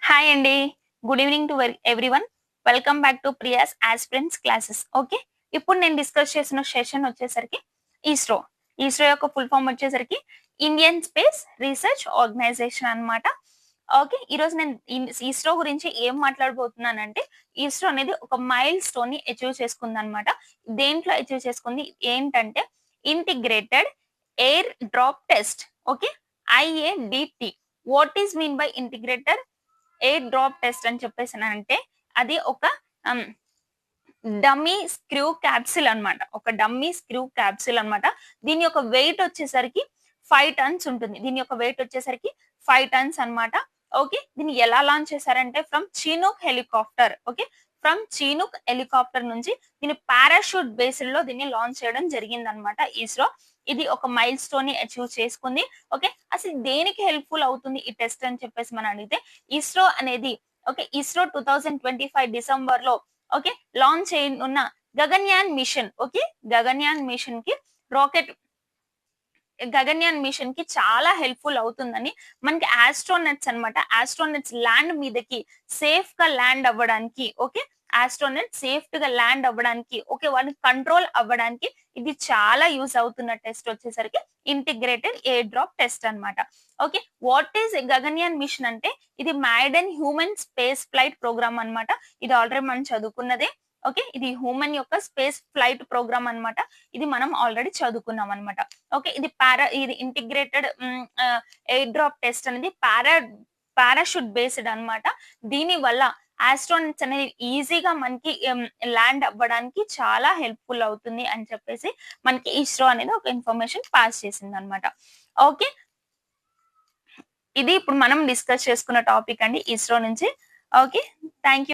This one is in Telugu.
హాయ్ అండి. Good evening to everyone. Welcome back to Priya's aspirants classes. Okay. ఇప్పుడు నేను డిస్కస్ చేసిన సెషన్ వచ్చేసరికి ఇస్రో. ఇస్రో యొక్క ఫుల్ ఫామ్ వచ్చేసరికి ఇండియన్ స్పేస్ రీసెర్చ్ ఆర్గనైజేషన్ అన్నమాట. ఓకే. ఈరోజు నేను ఇస్రో గురించి ఏం మాట్లాడబోతున్నానంటే, ఇస్రో అనేది ఒక మైల్ స్టోన్‌ని అచీవ్ చేసుకుందన్నమాట. దేంట్లో అచీవ్ చేసుకుంది? ఏంటంటే integrated air drop test. Okay. IADT. What is mean by integrated air drop test అని చెప్పేసానంటే అది ఒక హ్మ్, డమ్మీ స్క్రూ క్యాప్సూల్ అన్నమాట. ఒక డమ్మీ స్క్రూ క్యాప్సూల్ అన్నమాట. దీని యొక్క వెయిట్ వచ్చేసరికి 5 టన్స్ ఉంటుంది. దీని యొక్క వెయిట్ వచ్చేసరికి 5 టన్స్ అన్నమాట. ఓకే. దీన్ని ఎలా లాంచ్ చేశారంటే from Chinook helicopter. Okay. From Chinook helicopter నుంచి దీన్ని పారాషూట్ బేస్డ్‌లో దీన్ని లాంచ్ చేయడం జరిగిందన్నమాట ఇస్రో. ఇది ఒక మైల్ స్టోన్‌ని అచీవ్ చేసుకుంది. ఓకే. అసలు దేనికి హెల్ప్‌ఫుల్ అవుతుంది ఈ టెస్ట్ అని చెప్పేసి మనం అడిగితే ఇస్రో అనేది ఓకే. ఇస్రో 2025 డిసెంబర్‌లో ఓకే. లాంచ్ చేయనున్న గగన్యాన్ మిషన్. ఓకే. గగన్యాన్ మిషన్‌కి రాకెట్ గగన్యాన్ మిషన్ కి చాలా హెల్ప్‌ఫుల్ అవుతుందని మనకి ఆస్ట్రోనట్స్ అన్నమాట. ఆస్ట్రోనట్స్ ల్యాండ్ మీదకి సేఫ్‌గా ల్యాండ్ అవ్వడానికి ఓకే. ఆస్ట్రోనట్స్ సేఫ్‌గా ల్యాండ్ అవ్వడానికి ఓకే. వాళ్ళని కంట్రోల్ అవ్వడానికి ఇది చాలా యూజ్ అవుతున్న టెస్ట్ వచ్చేసరికి ఇంటిగ్రేటెడ్ ఎయిర్ డ్రాప్ టెస్ట్ అన్నమాట. Okay. What is Gaganyaan mission అంటే ఇది maiden human space flight programme అన్నమాట. ఇది ఆల్రెడీ మనం చదువుకున్నదే. ఓకే. ఇది హ్యూమన్ యొక్క స్పేస్ ఫ్లైట్ ప్రోగ్రామ్ అన్నమాట. ఇది మనం ఆల్రెడీ చదువుకున్నాం అన్నమాట. ఓకే. ఇది ఇంటిగ్రేటెడ్ ఎయిర్ డ్రాప్ టెస్ట్ అనేది పారాషూట్ బేస్డ్ అన్నమాట. దీని వల్ల ఆస్ట్రోనట్స్ అనేది ఈజీగా మనకి ల్యాండ్ అవ్వడానికి చాలా హెల్ప్‌ఫుల్ అవుతుంది అని చెప్పేసి మనకి ఇస్రో అనేది ఒక ఇన్ఫర్మేషన్ పాస్ చేసిందన్నమాట. ఓకే. ఇది ఇప్పుడు మనం డిస్కస్ చేసుకున్న టాపిక్ అండి ఇస్రో నుంచి. ఓకే. Thank you.